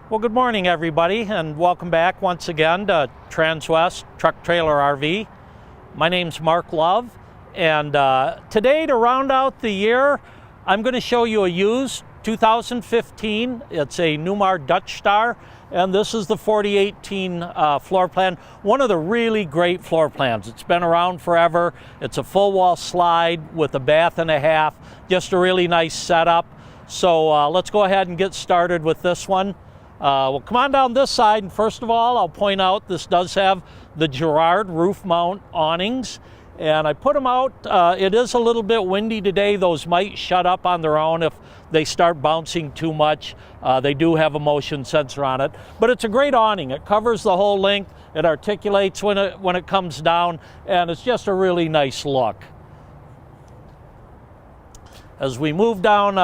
Well, good morning, everybody, and welcome back once again to Transwest Truck Trailer RV. My name's Mark Love, and today, to round out the year, I'm going to show you a used 2015. It's a Newmar Dutch Star, and this is the 4018 floor plan. One of the really great floor plans. It's been around forever. It's a full wall slide with a bath and a half. Just a really nice setup. So let's go ahead and get started with this one. We'll come on down this side, and first of all, I'll point out this does have the Girard roof mount awnings, and I put them out. It is a little bit windy today. Those might shut up on their own if they start bouncing too much. They do have a motion sensor on it, but it's a great awning. It covers the whole length. It articulates when it comes down, and it's just a really nice look. As we move down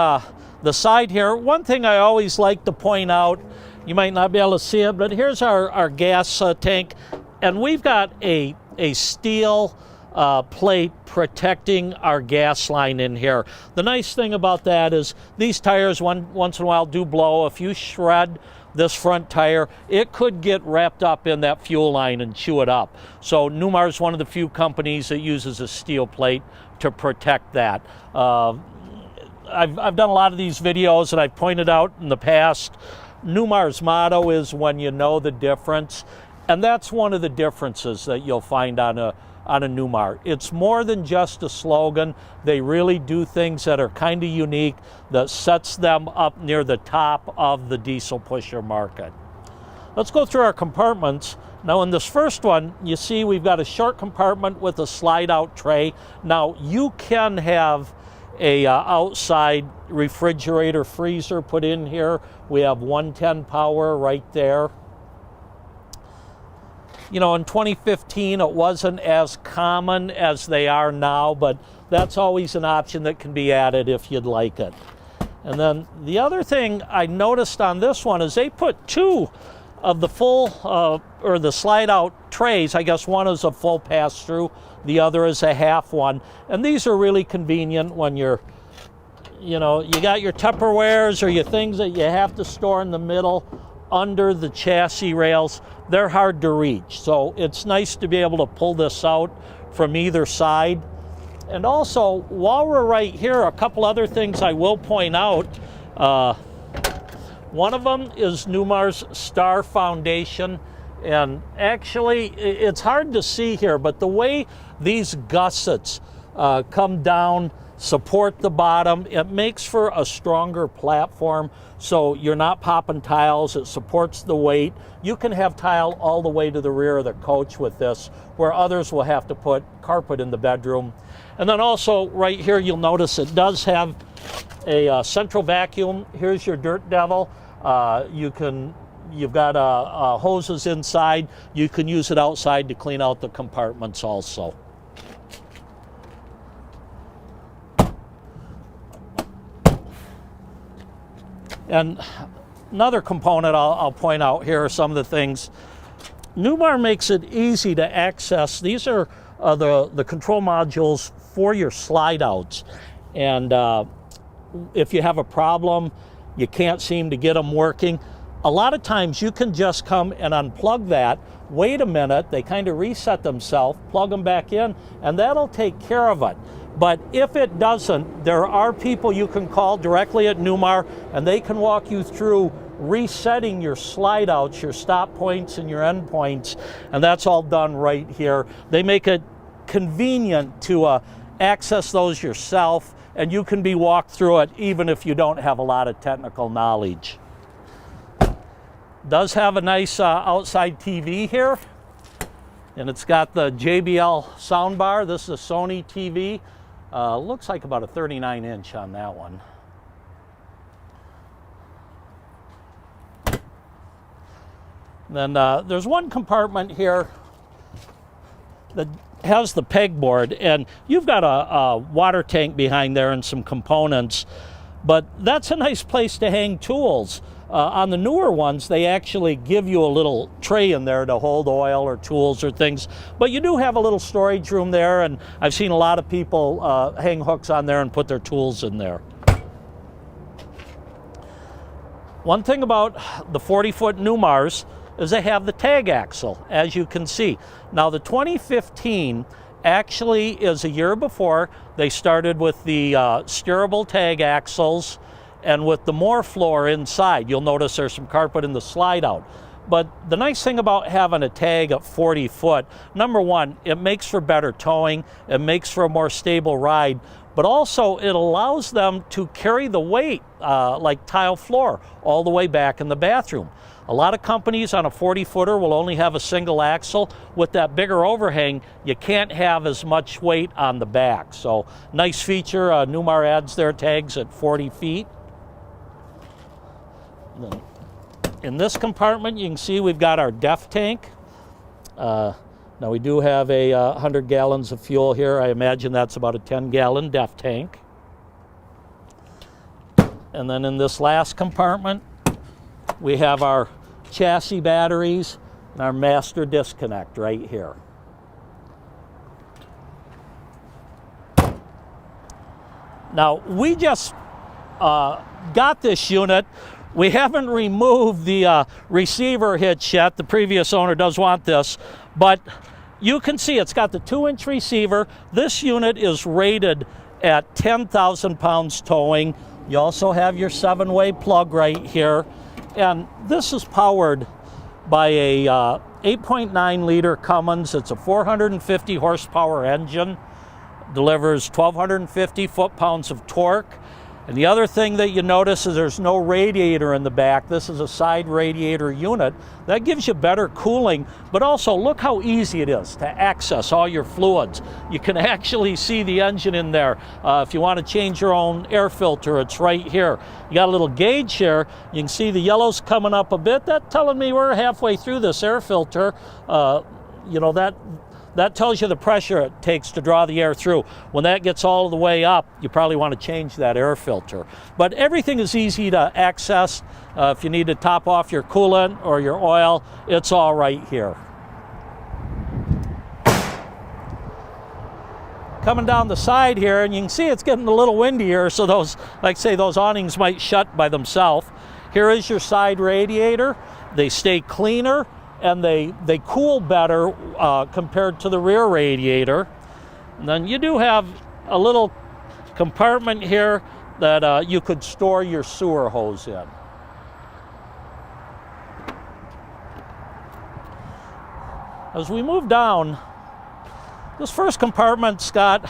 the side here, one thing I always like to point out, you might not be able to see it, but here's our gas tank, and we've got a steel plate protecting our gas line in here. The nice thing about that is these tires once in a while do blow. If you shred this front tire, it could get wrapped up in that fuel line and chew it up. So Newmar is one of the few companies that uses a steel plate to protect that. I've done a lot of these videos, and I've pointed out in the past, Newmar's motto is when you know the difference, and that's one of the differences that you'll find on a Newmar. It's more than just a slogan. They really do things that are kind of unique that sets them up near the top of the diesel pusher market. Let's go through our compartments. Now in this first one, you see we've got a short compartment with a slide out tray. Now you can have a outside refrigerator freezer put in here. We have 110 power right there. You know, in 2015 it wasn't as common as they are now, but that's always an option that can be added if you'd like it. And then the other thing I noticed on this one is they put two of the full or the slide out trays. I guess one is a full pass through, the other is a half one, and these are really convenient when you got your Tupperwares or your things that you have to store in the middle under the chassis rails. They're hard to reach, so it's nice to be able to pull this out from either side. And also, while we're right here, a couple other things I will point out. One of them is Newmar's Star Foundation, and actually it's hard to see here, but the way these gussets come down, support the bottom, it makes for a stronger platform, so you're not popping tiles. It supports the weight. You can have tile all the way to the rear of the coach with this, where others will have to put carpet in the bedroom. And then also right here, you'll notice it does have a central vacuum. Here's your Dirt Devil. You've got hoses inside. You can use it outside to clean out the compartments also. And another component I'll point out here are some of the things. Newmar makes it easy to access. These are the control modules for your slide outs. And if you have a problem, you can't seem to get them working, a lot of times you can just come and unplug that, wait a minute, they kind of reset themselves, plug them back in, and that'll take care of it. But if it doesn't, there are people you can call directly at Newmar, and they can walk you through resetting your slide outs, your stop points and your end points, and that's all done right here. They make it convenient to access those yourself, and you can be walked through it even if you don't have a lot of technical knowledge. Does have a nice outside TV here, and it's got the JBL soundbar. This is a Sony TV. Looks like about a 39-inch on that one. Then there's one compartment here that has the pegboard, and you've got a water tank behind there and some components, but that's a nice place to hang tools. On the newer ones, they actually give you a little tray in there to hold oil or tools or things, but you do have a little storage room there, and I've seen a lot of people hang hooks on there and put their tools in there. One thing about the 40-foot Newmars is they have the tag axle, as you can see. Now the 2015 actually is a year before. They started with the steerable tag axles and with the more floor inside. You'll notice there's some carpet in the slide out. But the nice thing about having a tag at 40 foot, number one, it makes for better towing, it makes for a more stable ride, but also it allows them to carry the weight like tile floor all the way back in the bathroom. A lot of companies on a 40-footer will only have a single axle. With that bigger overhang, you can't have as much weight on the back. So nice feature. Newmar adds their tags at 40 feet. Then in this compartment, you can see we've got our DEF tank. Now we do have a 100 gallons of fuel here. I imagine that's about a 10-gallon DEF tank. And then in this last compartment, we have our chassis batteries and our master disconnect right here. Now, we just got this unit. We haven't removed the receiver hitch yet. The previous owner does want this, but you can see it's got the 2-inch receiver. This unit is rated at 10,000 pounds towing. You also have your 7-way plug right here. And this is powered by a 8.9 liter Cummins. It's a 450 horsepower engine, delivers 1,250 foot-pounds of torque. And the other thing that you notice is there's no radiator in the back. This is a side radiator unit. That gives you better cooling, but also look how easy it is to access all your fluids. You can actually see the engine in there. If you want to change your own air filter, it's right here. You got a little gauge here. You can see the yellow's coming up a bit. That's telling me we're halfway through this air filter. You know, that tells you the pressure it takes to draw the air through. When that gets all the way up, you probably want to change that air filter. But everything is easy to access. If you need to top off your coolant or your oil, it's all right here. Coming down the side here, and you can see it's getting a little windy here, so those, like say, those awnings might shut by themselves. Here is your side radiator. They stay cleaner and they cool better compared to the rear radiator. And then you do have a little compartment here that you could store your sewer hose in. As we move down, this first compartment's got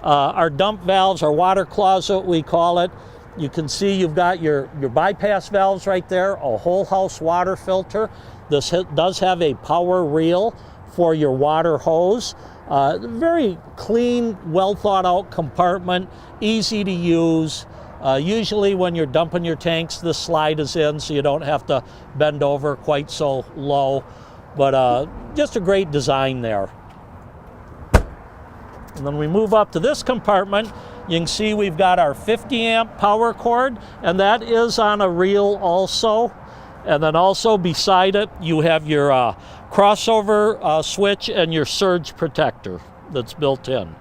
our dump valves, our water closet, we call it. You can see you've got your bypass valves right there, a whole house water filter. This does have a power reel for your water hose. Very clean, well thought out compartment, easy to use. Usually when you're dumping your tanks, this slide is in so you don't have to bend over quite so low. But just a great design there. And then we move up to this compartment. You can see we've got our 50 amp power cord, and that is on a reel also. And then also beside it, you have your crossover switch and your surge protector that's built in.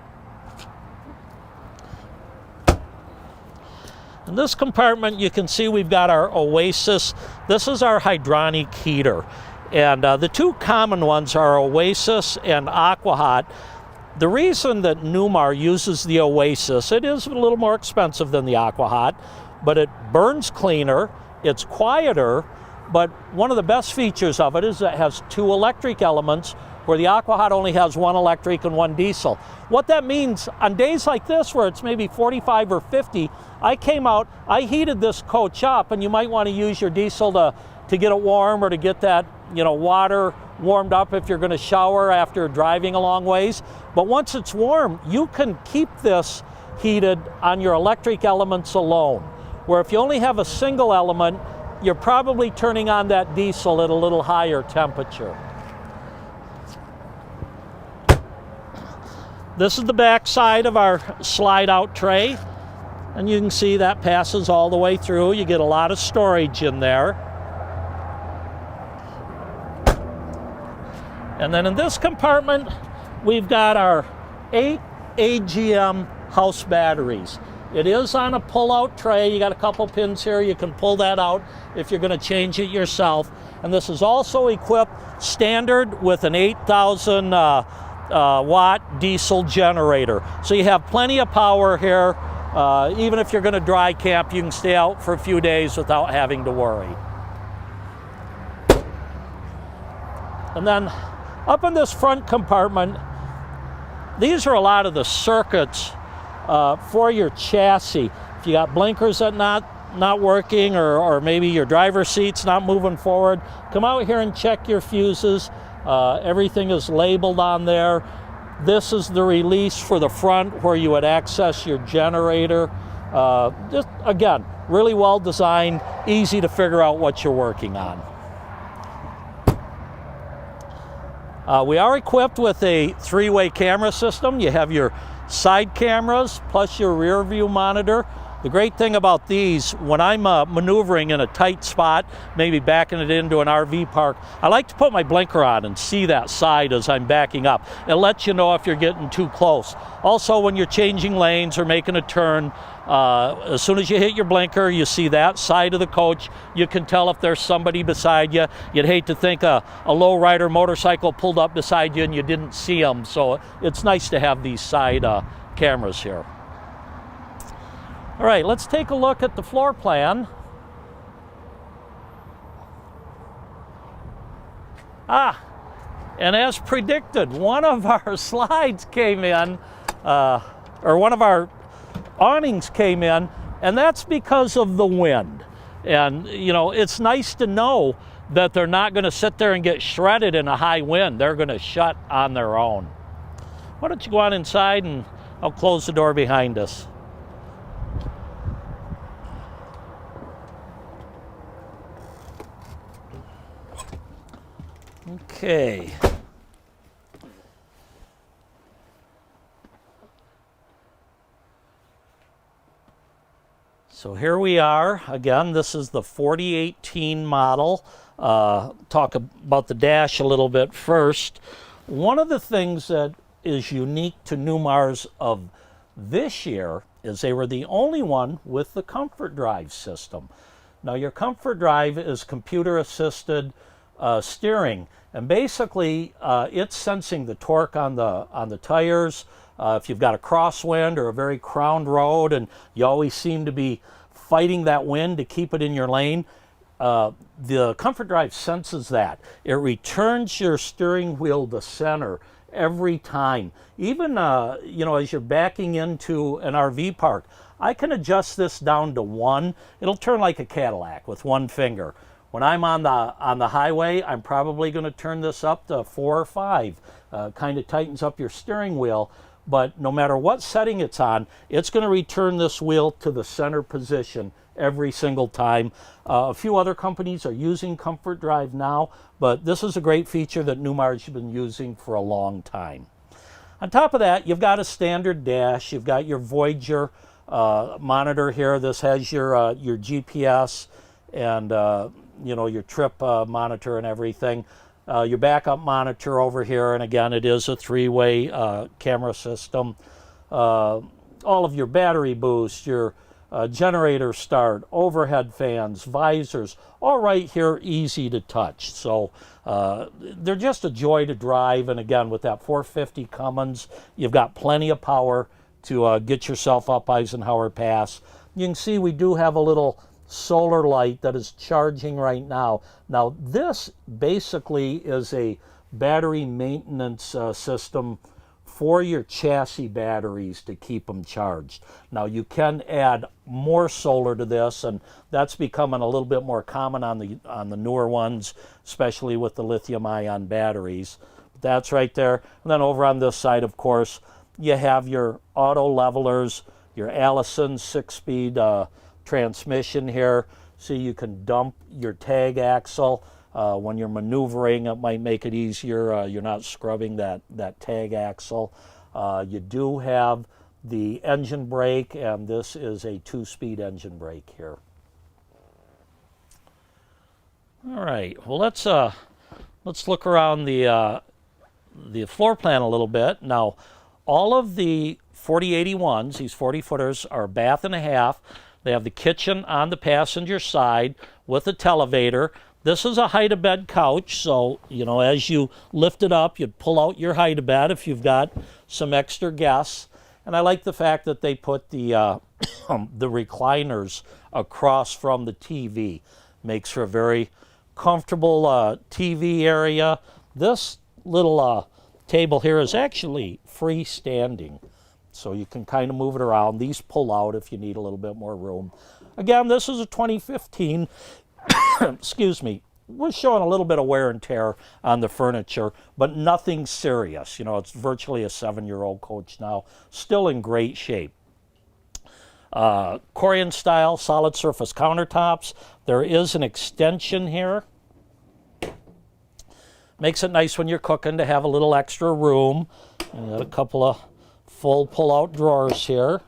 In this compartment, you can see we've got our Oasis. This is our hydronic heater. And the two common ones are Oasis and AquaHot. The reason that Newmar uses the Oasis, it is a little more expensive than the AquaHot, but it burns cleaner, it's quieter, but one of the best features of it is that it has two electric elements where the AquaHot only has one electric and one diesel. What that means on days like this where it's maybe 45 or 50, I came out, I heated this coach up, and you might want to use your diesel to get it warm or to get that, you know, water warmed up if you're going to shower after driving a long ways. But once it's warm, you can keep this heated on your electric elements alone, where if you only have a single element, you're probably turning on that diesel at a little higher temperature. This is the back side of our slide out tray, and you can see that passes all the way through. You get a lot of storage in there. And then in this compartment, we've got our 8 AGM house batteries. It is on a pull-out tray. You got a couple pins here. You can pull that out if you're going to change it yourself. And this is also equipped standard with an 8,000 watt diesel generator. So you have plenty of power here. Even if you're going to dry camp, you can stay out for a few days without having to worry. And then up in this front compartment, these are a lot of the circuits for your chassis. If you got blinkers that not working, or maybe your driver's seat's not moving forward, come out here and check your fuses. Everything is labeled on there. This is the release for the front where you would access your generator. Just again, really well designed, easy to figure out what you're working on. We are equipped with a 3-way camera system. You have your side cameras plus your rear view monitor. The great thing about these, when I'm maneuvering in a tight spot, maybe backing it into an RV park, I like to put my blinker on and see that side as I'm backing up. It lets you know if you're getting too close. Also, when you're changing lanes or making a turn, as soon as you hit your blinker, you see that side of the coach. You can tell if there's somebody beside you. You'd hate to think a low-rider motorcycle pulled up beside you and you didn't see them. So it's nice to have these side cameras here. All right, let's take a look at the floor plan. And as predicted, one of our slides came in, or one of our awnings came in, and that's because of the wind. And, you know, it's nice to know that they're not going to sit there and get shredded in a high wind. They're going to shut on their own. Why don't you go on inside and I'll close the door behind us. Okay. So here we are. Again, this is the 4018 model. Talk about the dash a little bit first. One of the things that is unique to Newmar's of this year is they were the only one with the Comfort Drive system. Now your Comfort Drive is computer-assisted steering, and basically it's sensing the torque on the tires. If you've got a crosswind or a very crowned road and you always seem to be fighting that wind to keep it in your lane, the Comfort Drive senses that. It returns your steering wheel to center every time. Even you know, as you're backing into an RV park, I can adjust this down to 1. It'll turn like a Cadillac with one finger. When I'm on the highway, I'm probably going to turn this up to 4 or 5. Kind of tightens up your steering wheel, but no matter what setting it's on, it's going to return this wheel to the center position every single time. A few other companies are using Comfort Drive now, but this is a great feature that Newmar's been using for a long time. On top of that, you've got a standard dash. You've got your Voyager monitor here. This has your GPS and you know, your trip monitor and everything. Your backup monitor over here, and again, it is a 3-way camera system. All of your battery boost, your generator start, overhead fans, visors, all right here, easy to touch. So they're just a joy to drive, and again, with that 450 Cummins, you've got plenty of power to get yourself up Eisenhower Pass. You can see we do have a little solar light that is charging right now. Now this basically is a battery maintenance system for your chassis batteries to keep them charged. Now you can add more solar to this, and that's becoming a little bit more common on the newer ones, especially with the lithium-ion batteries. That's right there. And then over on this side, of course, you have your auto levelers, your Allison 6-speed transmission here, so you can dump your tag axle. When you're maneuvering, it might make it easier. You're not scrubbing that tag axle. You do have the engine brake, and this is a 2-speed engine brake here. All right, well, let's look around the floor plan a little bit. Now, all of the 4081s. These 40-footers are a bath and a half. They have the kitchen on the passenger side with a televator. This is a hide-a-bed couch, so, you know, as you lift it up, you'd pull out your hide-a-bed if you've got some extra guests. And I like the fact that they put the, the recliners across from the TV. Makes for a very comfortable TV area. This little table here is actually freestanding, so you can kind of move it around. These pull out if you need a little bit more room. Again, this is a 2015. Excuse me. We're showing a little bit of wear and tear on the furniture, but nothing serious. You know, it's virtually a 7-year-old coach now, still in great shape. Korean style solid surface countertops. There is an extension here. Makes it nice when you're cooking to have a little extra room. And got a couple of full pull-out drawers here.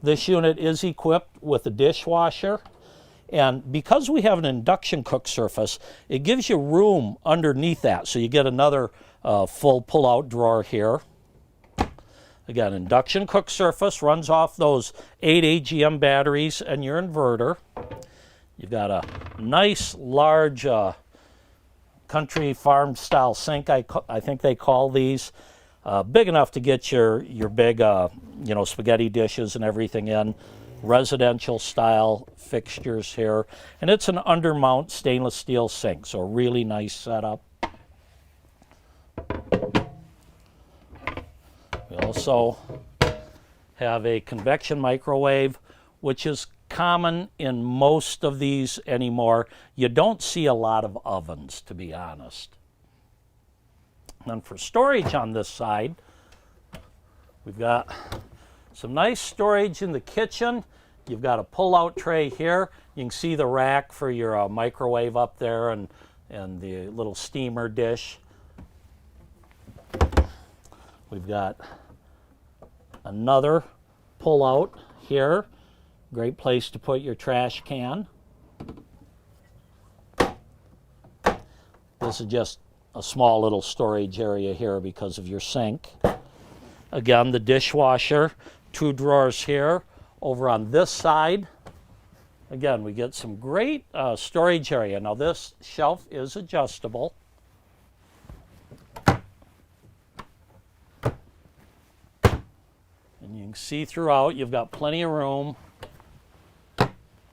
This unit is equipped with a dishwasher, and because we have an induction cook surface, it gives you room underneath that, so you get another full pull-out drawer here. Again, induction cook surface, runs off those 8 AGM batteries and your inverter. You've got a nice large country farm style sink, I think they call these. Big enough to get your big you know, spaghetti dishes and everything in. Residential style fixtures here, and it's an undermount stainless steel sink, so a really nice setup. We also have a convection microwave, which is common in most of these anymore. You don't see a lot of ovens, to be honest. And for storage on this side, we've got some nice storage in the kitchen. You've got a pull-out tray here. You can see the rack for your microwave up there, and the little steamer dish. We've got another pull-out here. Great place to put your trash can. This is just a small little storage area here because of your sink. Again, the dishwasher, 2 drawers here. Over on this side, again, we get some great storage area. Now this shelf is adjustable. And you can see throughout, you've got plenty of room.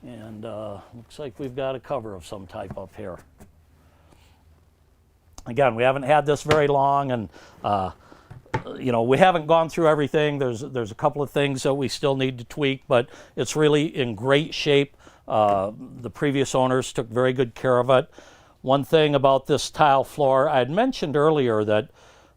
And looks like we've got a cover of some type up here. Again, we haven't had this very long, and you know, we haven't gone through everything. There's a couple of things that we still need to tweak, but it's really in great shape. The previous owners took very good care of it. One thing about this tile floor, I had mentioned earlier that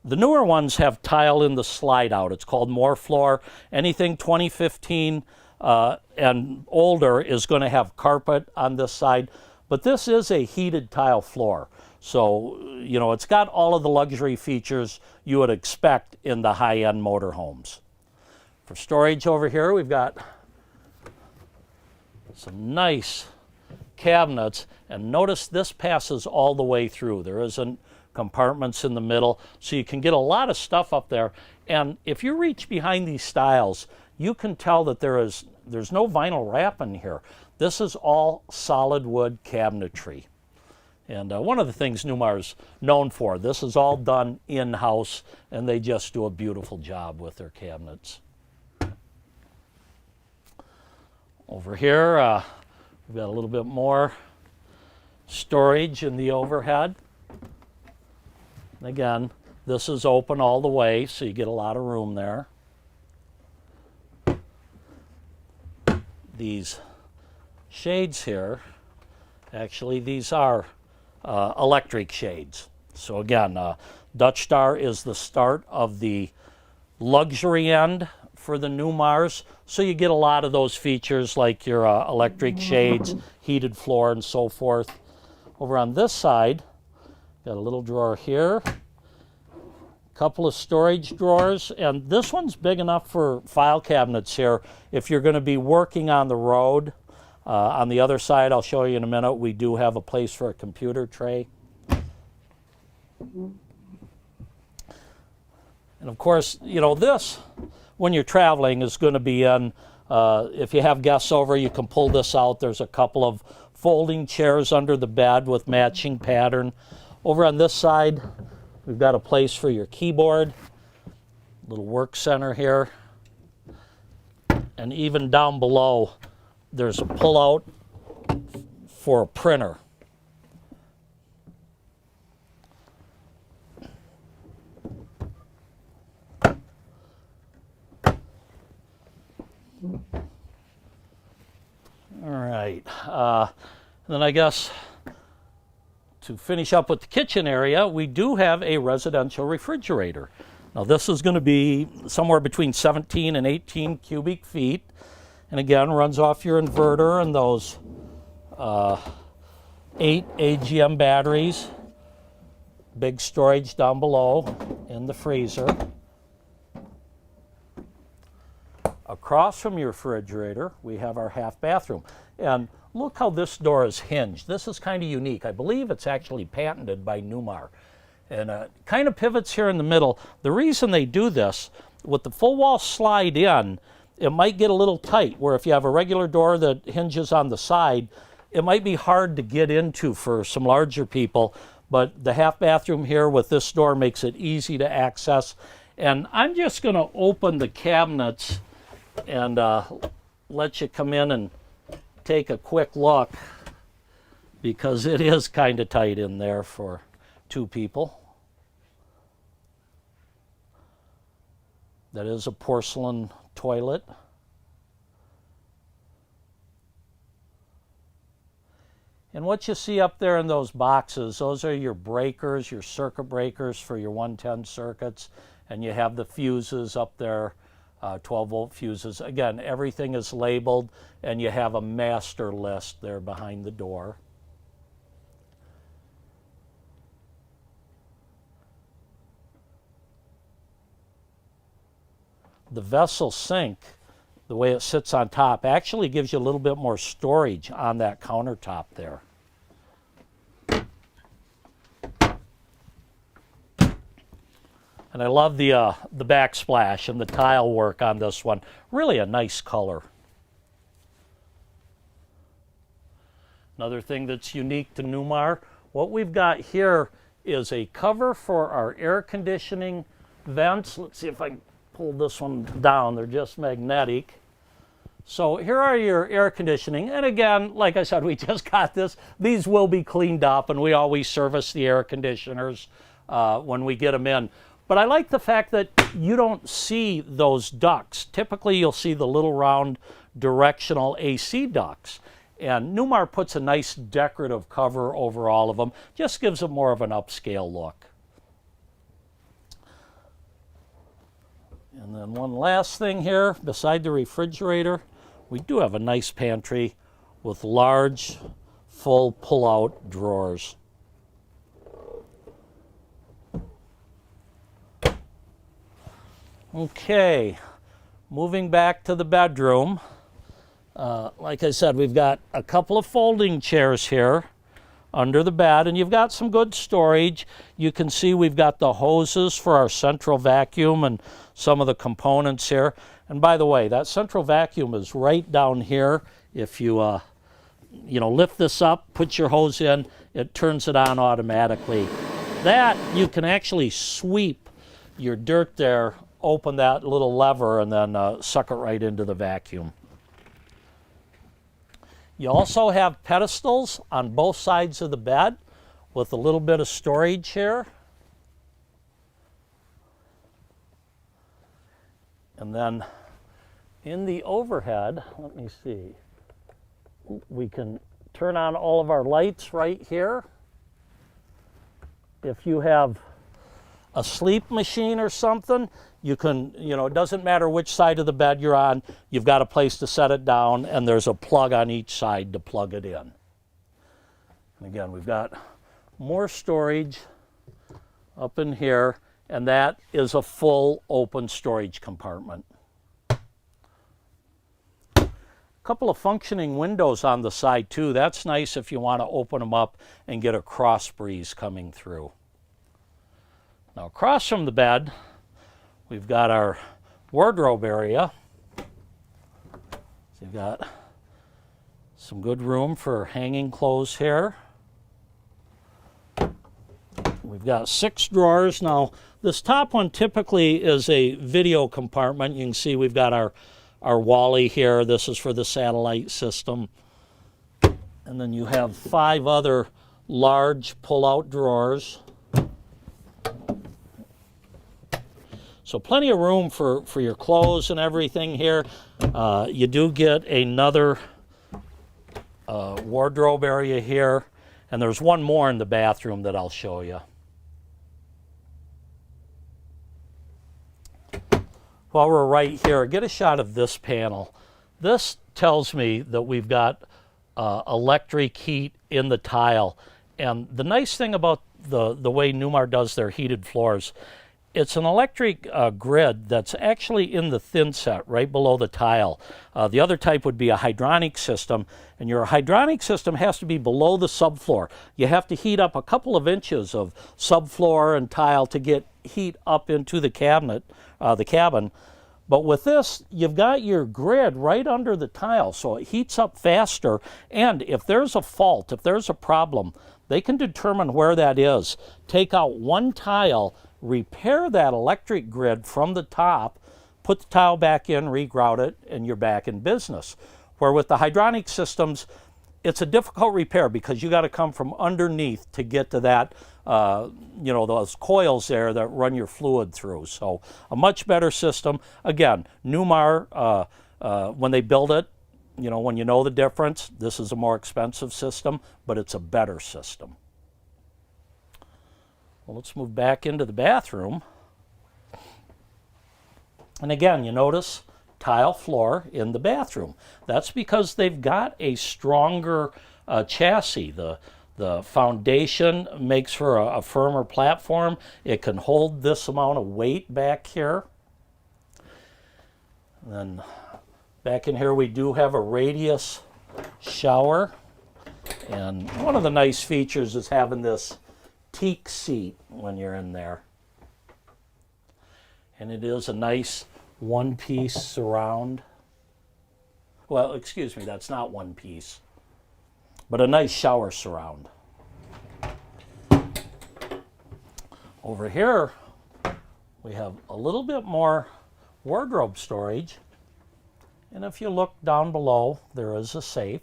the newer ones have tile in the slide out. It's called More Floor. Anything 2015 and older is going to have carpet on this side, but this is a heated tile floor. So, you know, it's got all of the luxury features you would expect in the high-end motorhomes. For storage over here, we've got some nice cabinets, and notice this passes all the way through. There isn't compartments in the middle, so you can get a lot of stuff up there. And if you reach behind these stiles, you can tell that there's no vinyl wrap in here. This is all solid wood cabinetry. And one of the things Newmar's known for, this is all done in-house, and they just do a beautiful job with their cabinets. Over here, we've got a little bit more storage in the overhead. And again, this is open all the way, so you get a lot of room there. These shades here, actually, these are electric shades. So again, Dutch Star is the start of the luxury end for the Newmars. So you get a lot of those features like your electric shades, heated floor, and so forth. Over on this side, got a little drawer here, couple of storage drawers, and this one's big enough for file cabinets here if you're going to be working on the road. On the other side, I'll show you in a minute, we do have a place for a computer tray. And of course, you know, this, when you're traveling, is going to be in, if you have guests over, you can pull this out. There's a couple of folding chairs under the bed with matching pattern. Over on this side, we've got a place for your keyboard, little work center here. And even down below, there's a pull-out for a printer. All right, then I guess to finish up with the kitchen area, we do have a residential refrigerator. Now this is going to be somewhere between 17 and 18 cubic feet, and again runs off your inverter and those 8 AGM batteries. Big storage down below in the freezer. Across from your refrigerator, we have our half bathroom. And look how this door is hinged. This is kind of unique. I believe it's actually patented by Newmar. And kind of pivots here in the middle. The reason they do this, with the full wall slide in, it might get a little tight, where if you have a regular door that hinges on the side, it might be hard to get into for some larger people. But the half bathroom here with this door makes it easy to access. And I'm just going to open the cabinets and let you come in and take a quick look, because it is kind of tight in there for 2 people. That is a porcelain toilet. And what you see up there in those boxes, those are your breakers, your circuit breakers for your 110 circuits, and you have the fuses up there. 12-volt fuses. Again, everything is labeled, and you have a master list there behind the door. The vessel sink, the way it sits on top, actually gives you a little bit more storage on that countertop there. And I love the backsplash and the tile work on this one. Really a nice color. Another thing that's unique to Newmar, what we've got here is a cover for our air conditioning vents. Let's see if I can pull this one down. They're just magnetic. So here are your air conditioning. And again, like I said, we just got this. These will be cleaned up, and we always service the air conditioners when we get them in. But I like the fact that you don't see those ducts. Typically, you'll see the little round directional AC ducts. And Newmar puts a nice decorative cover over all of them. Just gives them more of an upscale look. And then one last thing here, beside the refrigerator, we do have a nice pantry with large, full pull-out drawers. Okay, moving back to the bedroom. Like I said, we've got a couple of folding chairs here under the bed, and you've got some good storage. You can see we've got the hoses for our central vacuum and some of the components here. And by the way, that central vacuum is right down here. If you, lift this up, put your hose in, it turns it on automatically. That, you can actually sweep your dirt there, open that little lever, and then suck it right into the vacuum. You also have pedestals on both sides of the bed with a little bit of storage here. And then in the overhead, let me see, we can turn on all of our lights right here. If you have a sleep machine or something, you can, it doesn't matter which side of the bed you're on, you've got a place to set it down, and there's a plug on each side to plug it in. And again, we've got more storage up in here, and that is a full open storage compartment. A couple of functioning windows on the side too. That's nice if you want to open them up and get a cross breeze coming through. Now across from the bed, we've got our wardrobe area. So you've got some good room for hanging clothes here. We've got 6 drawers. Now, this top one typically is a video compartment. You can see we've got our Wally here. This is for the satellite system. And then you have 5 other large pull-out drawers. So plenty of room for your clothes and everything here. You do get another wardrobe area here. And there's one more in the bathroom that I'll show you. While we're right here, get a shot of this panel. This tells me that we've got electric heat in the tile. And the nice thing about the way Newmar does their heated floors, it's an electric grid that's actually in the thin set right below the tile. The other type would be a hydronic system, and your hydronic system has to be below the subfloor. You have to heat up a couple of inches of subfloor and tile to get heat up into the cabin. But with this, you've got your grid right under the tile, so it heats up faster. And if there's a fault, if there's a problem, they can determine where that is, take out one tile, repair that electric grid from the top, put the tile back in, regrout it, and you're back in business. Where with the hydronic systems, it's a difficult repair because you got to come from underneath to get to that, those coils there that run your fluid through. So a much better system. Again, Newmar, when they build it, when you know the difference, this is a more expensive system, but it's a better system. Well, let's move back into the bathroom. And again, you notice tile floor in the bathroom. That's because they've got a stronger chassis. The foundation makes for a firmer platform. It can hold this amount of weight back here. And then back in here we do have a radius shower. And one of the nice features is having this teak seat when you're in there. And it is a nice one-piece surround. Well, excuse me, that's not one piece, but a nice shower surround. Over here, we have a little bit more wardrobe storage. And if you look down below, there is a safe.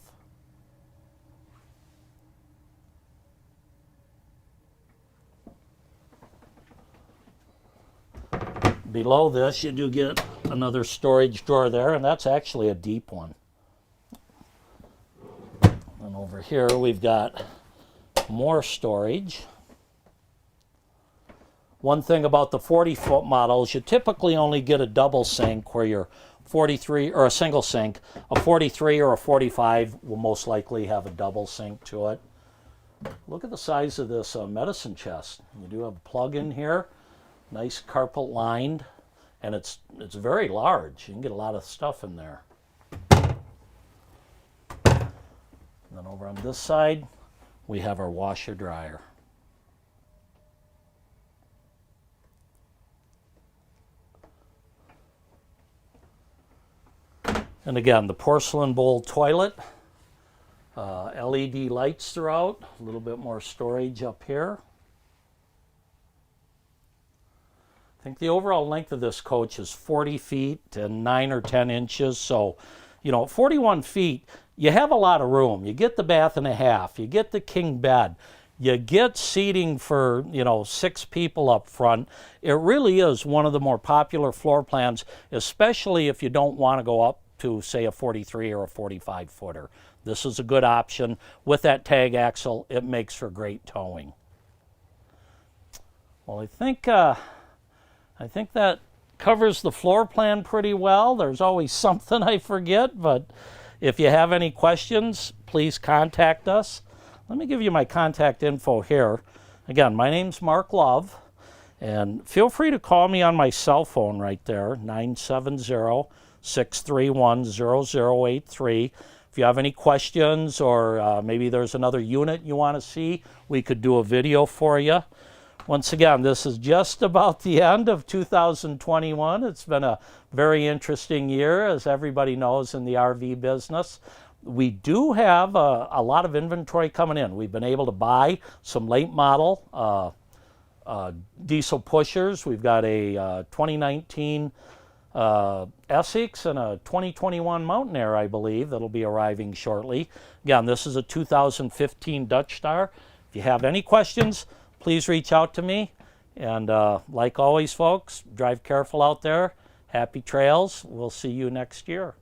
Below this, you do get another storage drawer there, and that's actually a deep one. And over here, we've got more storage. One thing about the 40-foot models, you typically only get a double sink where you're 43, or a single sink. A 43 or a 45 will most likely have a double sink to it. Look at the size of this medicine chest. You do have a plug in here. Nice carpet lined, and it's very large. You can get a lot of stuff in there. And then over on this side, we have our washer dryer. And again, the porcelain bowl toilet, LED lights throughout, a little bit more storage up here. I think the overall length of this coach is 40 feet and 9 or 10 inches. So, 41 feet, you have a lot of room. You get the bath and a half. You get the king bed. You get seating for, 6 people up front. It really is one of the more popular floor plans, especially if you don't want to go up to, say, a 43 or a 45 footer. This is a good option. With that tag axle, it makes for great towing. Well, I think that covers the floor plan pretty well. There's always something I forget, but if you have any questions, please contact us. Let me give you my contact info here. Again, my name's Mark Love, and feel free to call me on my cell phone right there, 970-631-0083. If you have any questions, or maybe there's another unit you want to see, we could do a video for you. Once again, this is just about the end of 2021. It's been a very interesting year, as everybody knows, in the RV business. We do have a lot of inventory coming in. We've been able to buy some late model diesel pushers. We've got a 2019 Essex and a 2021 Mountain Air, I believe, that'll be arriving shortly. Again, this is a 2015 Dutch Star. If you have any questions, please reach out to me. And like always, folks, drive careful out there. Happy trails. We'll see you next year.